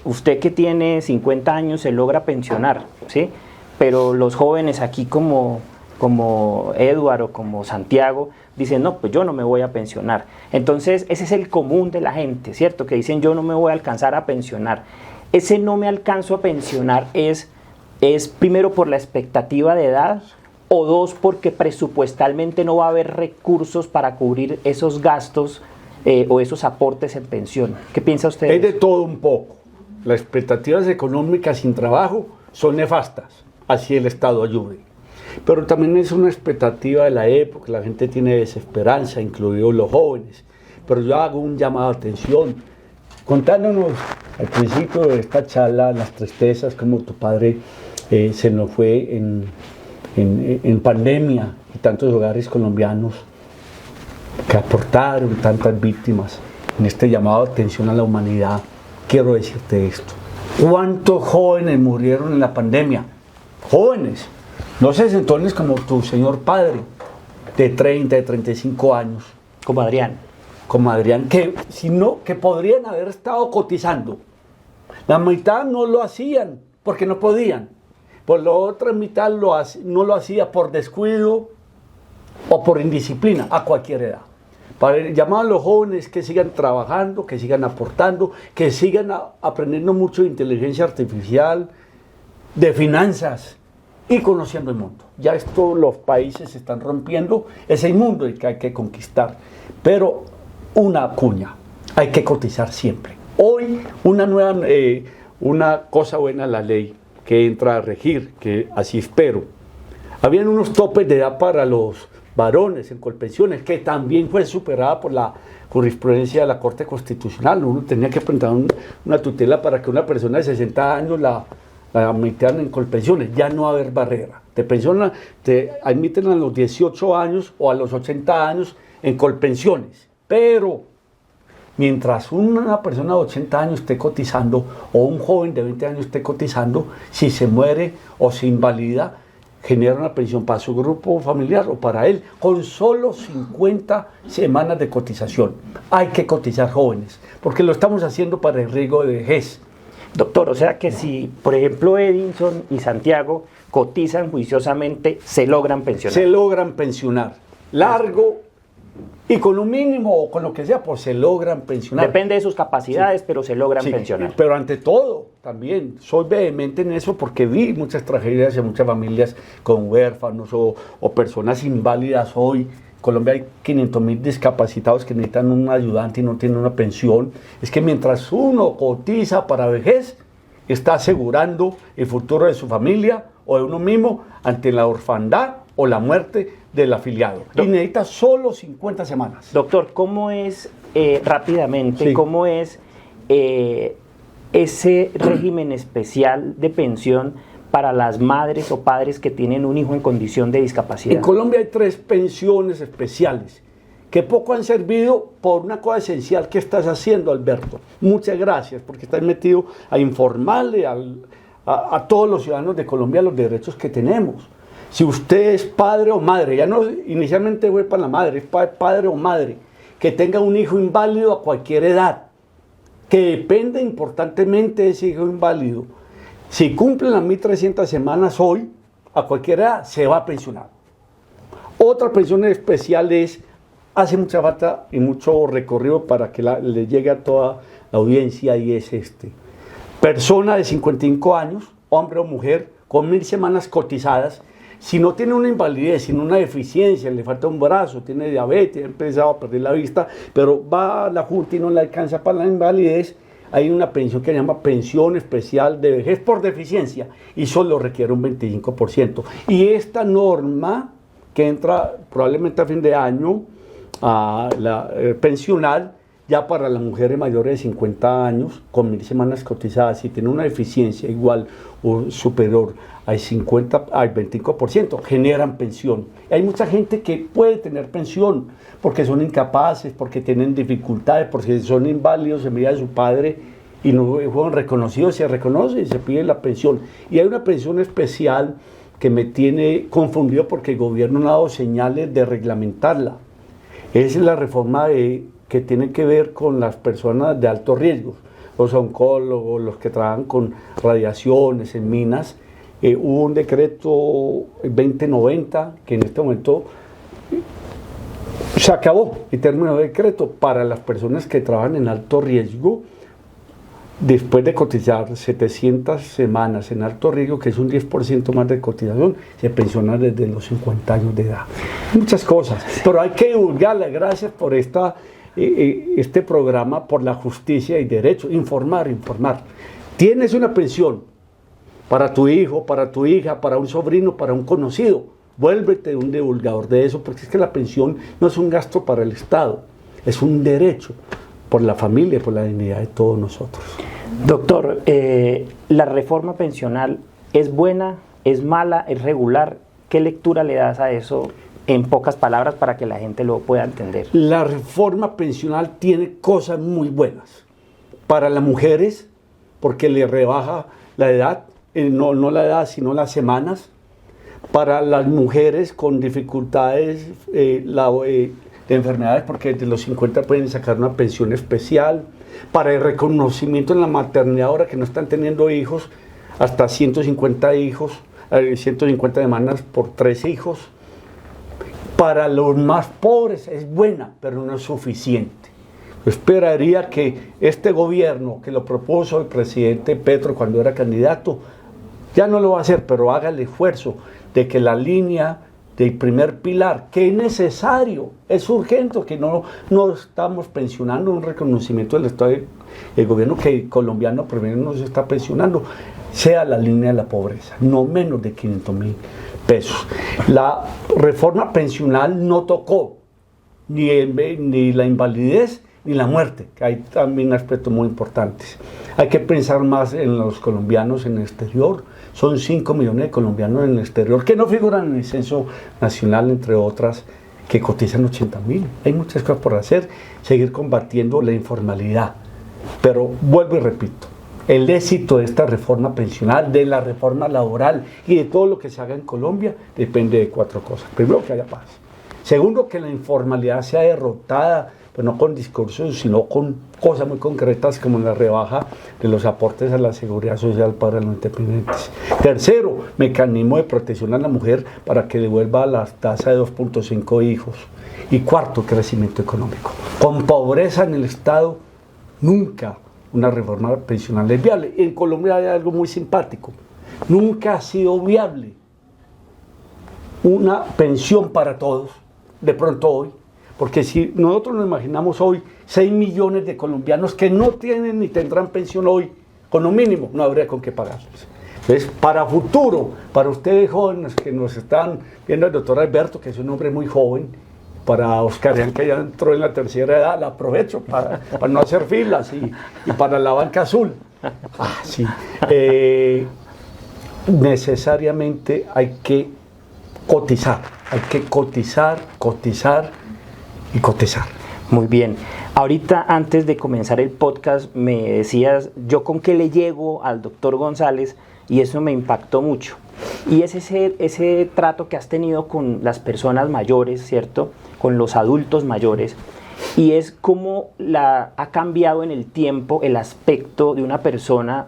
usted que tiene 50 años se logra pensionar, ¿sí? Pero los jóvenes aquí como Edward o como Santiago dicen, no, pues yo no me voy a pensionar. Entonces ese es el común de la gente, ¿cierto? Que dicen, yo no me voy a alcanzar a pensionar. Ese no me alcanzo a pensionar es primero por la expectativa de edad, o 2, porque presupuestalmente no va a haber recursos para cubrir esos gastos o esos aportes en pensión. ¿Qué piensa usted? Es de todo un poco. Las expectativas económicas sin trabajo son nefastas, así el Estado ayude. Pero también es una expectativa de la época, la gente tiene desesperanza, incluidos los jóvenes. Pero yo hago un llamado de atención, contándonos al principio de esta charla las tristezas, como tu padre se nos fue en pandemia, y tantos hogares colombianos que aportaron tantas víctimas en este llamado de atención a la humanidad. Quiero decirte esto: ¿Cuántos jóvenes murieron en la pandemia? Jóvenes, no sesentones como tu señor padre, de 30, de 35 años. Como Adrián. Como Adrián, que podrían haber estado cotizando. La mitad no lo hacían porque no podían. Por la otra mitad no lo hacía por descuido o por indisciplina, a cualquier edad. Para llamar a los jóvenes que sigan trabajando, que sigan aportando, que sigan aprendiendo mucho de inteligencia artificial, de finanzas y conociendo el mundo. Ya los países se están rompiendo ese mundo que hay que conquistar. Pero una cuña, hay que cotizar siempre. Hoy una cosa buena la ley que entra a regir, que así espero. Habían unos topes de edad para los varones en Colpensiones, que también fue superada por la jurisprudencia de la Corte Constitucional. Uno tenía que presentar una tutela para que una persona de 60 años la admitieran en Colpensiones. Ya no va a haber barrera. Te admiten a los 18 años o a los 80 años en Colpensiones. Pero mientras una persona de 80 años esté cotizando o un joven de 20 años esté cotizando, si se muere o se invalida, genera una pensión para su grupo familiar o para él, con solo 50 semanas de cotización. Hay que cotizar jóvenes, porque lo estamos haciendo para el riesgo de vejez. Doctor, o sea que si, por ejemplo, Edinson y Santiago cotizan juiciosamente, se logran pensionar. Se logran pensionar. Largo y con un mínimo o con lo que sea, pues se logran pensionar. Depende de sus capacidades, sí, pero se logran pensionar. Pero ante todo, también soy vehemente en eso porque vi muchas tragedias en muchas familias con huérfanos o personas inválidas hoy. En Colombia hay 500.000 discapacitados que necesitan un ayudante y no tienen una pensión. Es que mientras uno cotiza para vejez, está asegurando el futuro de su familia o de uno mismo ante la orfandad o la muerte del afiliado. Y necesita solo 50 semanas. Doctor, ¿cómo es rápidamente, sí, cómo es ese régimen especial de pensión para las madres o padres que tienen un hijo en condición de discapacidad? En Colombia hay 3 pensiones especiales que poco han servido por una cosa esencial que estás haciendo, Alberto. Muchas gracias, porque estás metido a informarle a todos los ciudadanos de Colombia los derechos que tenemos. Si usted es padre o madre, ya no inicialmente fue para la madre, es padre o madre, que tenga un hijo inválido a cualquier edad, que depende importantemente de ese hijo inválido, si cumple las 1.300 semanas hoy, a cualquier edad, se va a pensionar. Otra pensión especial hace mucha falta y mucho recorrido para que le llegue a toda la audiencia, y es persona de 55 años, hombre o mujer, con 1.000 semanas cotizadas. Si no tiene una invalidez, sino una deficiencia, le falta un brazo, tiene diabetes, ha empezado a perder la vista, pero va a la junta y no le alcanza para la invalidez, hay una pensión que se llama pensión especial de vejez por deficiencia y solo requiere un 25%. Y esta norma que entra probablemente a fin de año a la pensional, ya para las mujeres mayores de 50 años, con 1.000 semanas cotizadas, si tiene una deficiencia igual o superior al 25%, generan pensión. Hay mucha gente que puede tener pensión porque son incapaces, porque tienen dificultades, porque son inválidos en vida de su padre y no fueron reconocidos, se reconoce y se pide la pensión. Y hay una pensión especial que me tiene confundido porque el gobierno no ha dado señales de reglamentarla. Es la reforma que tiene que ver con las personas de alto riesgo, los oncólogos, los que trabajan con radiaciones en minas. Hubo un decreto 2090 que en este momento se acabó y terminó el decreto para las personas que trabajan en alto riesgo. Después de cotizar 700 semanas en alto riesgo, que es un 10% más de cotización, se pensiona desde los 50 años de edad. Muchas cosas, pero hay que divulgarla. Gracias por este programa, por la justicia y derecho. Informar. Tienes una pensión para tu hijo, para tu hija, para un sobrino, para un conocido. Vuélvete un divulgador de eso, porque es que la pensión no es un gasto para el Estado, es un derecho por la familia, por la dignidad de todos nosotros. Doctor, ¿la reforma pensional es buena, es mala, es regular? ¿Qué lectura le das a eso en pocas palabras para que la gente lo pueda entender? La reforma pensional tiene cosas muy buenas. Para las mujeres porque le rebaja la edad, no la edad, sino las semanas. Para las mujeres con dificultades de enfermedades, porque desde los 50 pueden sacar una pensión especial. Para el reconocimiento en la maternidad, ahora que no están teniendo hijos, hasta 150 hijos, 150 demandas por 3 hijos. Para los más pobres es buena, pero no es suficiente. Yo esperaría que este gobierno, que lo propuso el presidente Petro cuando era candidato, ya no lo va a hacer, pero haga el esfuerzo de que la línea del primer pilar, que es necesario, es urgente, que no estamos pensionando, un reconocimiento del Estado del gobierno que el colombiano primero nos está pensionando, sea la línea de la pobreza, no menos de 500.000 pesos. La reforma pensional no tocó ni la invalidez ni la muerte, que hay también aspectos muy importantes. Hay que pensar más en los colombianos en el exterior. Son 5 millones de colombianos en el exterior que no figuran en el censo nacional, entre otras, que cotizan 80.000. Hay muchas cosas por hacer, seguir combatiendo la informalidad. Pero vuelvo y repito, el éxito de esta reforma pensional, de la reforma laboral y de todo lo que se haga en Colombia depende de 4 cosas. Primero, que haya paz. Segundo, que la informalidad sea derrotada, pues no con discursos, sino con cosas muy concretas como la rebaja de los aportes a la seguridad social para los independientes. Tercero, mecanismo de protección a la mujer para que devuelva la tasa de 2.5 hijos. Y cuarto, crecimiento económico. Con pobreza en el Estado, nunca una reforma pensional es viable. En Colombia hay algo muy simpático. Nunca ha sido viable una pensión para todos, de pronto hoy. Porque si nosotros nos imaginamos hoy 6 millones de colombianos que no tienen ni tendrán pensión hoy, con lo mínimo, no habría con qué pagarles. Entonces, para futuro, para ustedes jóvenes que nos están viendo, el doctor Alberto, que es un hombre muy joven, para Oscar Jan, que ya entró en la tercera edad, la aprovecho para no hacer filas y para la banca azul. Sí. Necesariamente hay que cotizar y cotizar. Muy bien. Ahorita, antes de comenzar el podcast, me decías, ¿yo con qué le llego al doctor González? Y eso me impactó mucho. Y es ese trato que has tenido con las personas mayores, ¿cierto? Con los adultos mayores. Y es cómo ha cambiado en el tiempo el aspecto de una persona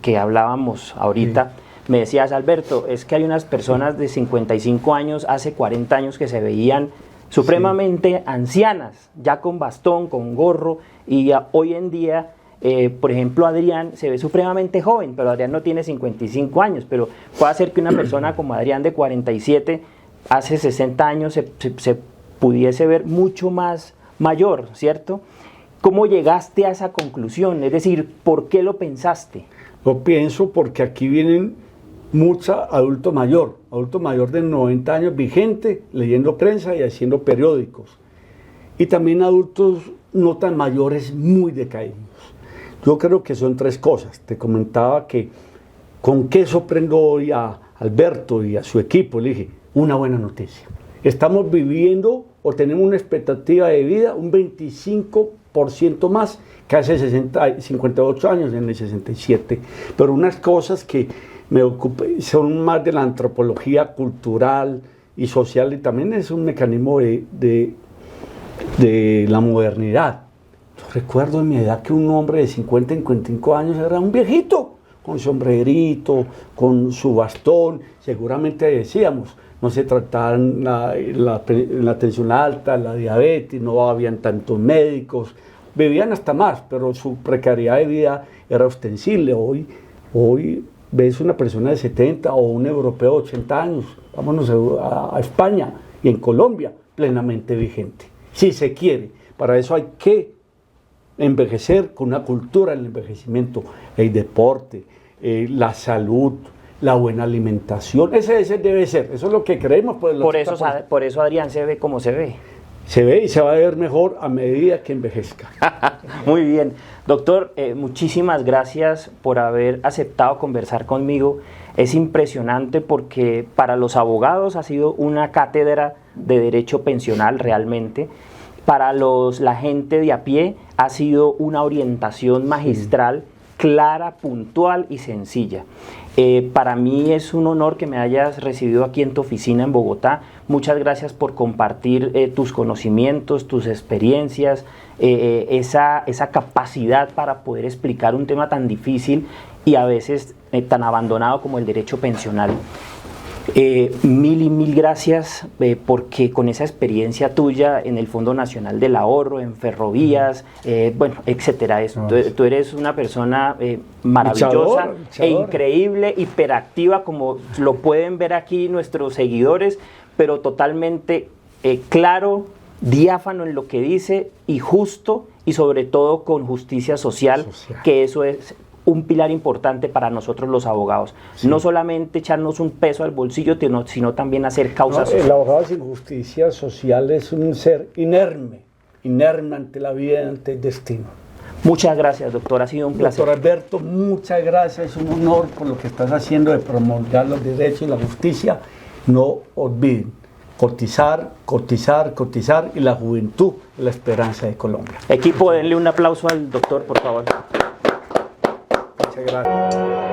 que hablábamos ahorita. Sí. Me decías, Alberto, es que hay unas personas de 55 años, hace 40 años que se veían supremamente ancianas, ya con bastón, con gorro, y hoy en día, por ejemplo, Adrián se ve supremamente joven, pero Adrián no tiene 55 años, pero puede ser que una persona como Adrián de 47, hace 60 años se pudiese ver mucho más mayor, ¿cierto? ¿Cómo llegaste a esa conclusión? Es decir, ¿por qué lo pensaste? Lo pienso porque aquí vienen mucho adulto mayor de 90 años vigente, leyendo prensa y haciendo periódicos. Y también adultos no tan mayores, muy decaídos. Yo creo que son 3 cosas. Te comentaba que con qué sorprendo hoy a Alberto y a su equipo. Le dije, una buena noticia. Estamos viviendo o tenemos una expectativa de vida un 25% más que hace 58 años, en el 67. Pero unas cosas que me ocupé son más de la antropología cultural y social, y también es un mecanismo de la modernidad. Yo recuerdo en mi edad que un hombre de 50, 55 años era un viejito, con sombrerito, con su bastón. Seguramente decíamos, no se trataban la tensión alta, la diabetes, no habían tantos médicos, vivían hasta más, pero su precariedad de vida era ostensible. Hoy ves una persona de 70 o un europeo de 80 años, vámonos a España y en Colombia, plenamente vigente, si se quiere. Para eso hay que envejecer con una cultura del envejecimiento, el deporte, la salud, la buena alimentación. Ese debe ser, eso es lo que creemos. Pues, por eso Adrián se ve como se ve. Se ve y se va a ver mejor a medida que envejezca. Muy bien. Doctor, muchísimas gracias por haber aceptado conversar conmigo. Es impresionante porque para los abogados ha sido una cátedra de derecho pensional realmente. Para la gente de a pie ha sido una orientación magistral clara, puntual y sencilla. Para mí es un honor que me hayas recibido aquí en tu oficina en Bogotá. Muchas gracias por compartir tus conocimientos, tus experiencias, esa capacidad para poder explicar un tema tan difícil y a veces tan abandonado como el derecho pensional. Mil y mil gracias, porque con esa experiencia tuya en el Fondo Nacional del Ahorro, en ferrovías, bueno, etcétera, tú eres una persona maravillosa, luchador. E increíble, hiperactiva, como lo pueden ver aquí nuestros seguidores, pero totalmente claro, diáfano en lo que dice y justo, y sobre todo con justicia social. Que eso es un pilar importante para nosotros los abogados. Sí. No solamente echarnos un peso al bolsillo, sino también hacer causas sociales. El abogado sin justicia social es un ser inerme ante la vida y ante el destino. Muchas gracias, doctor, ha sido un placer. Doctor Alberto, muchas gracias, es un honor por lo que estás haciendo de promulgar los derechos y la justicia. No olviden, cotizar, cotizar, cotizar, y la juventud es la esperanza de Colombia. Equipo, denle un aplauso al doctor, por favor. Muchas gracias.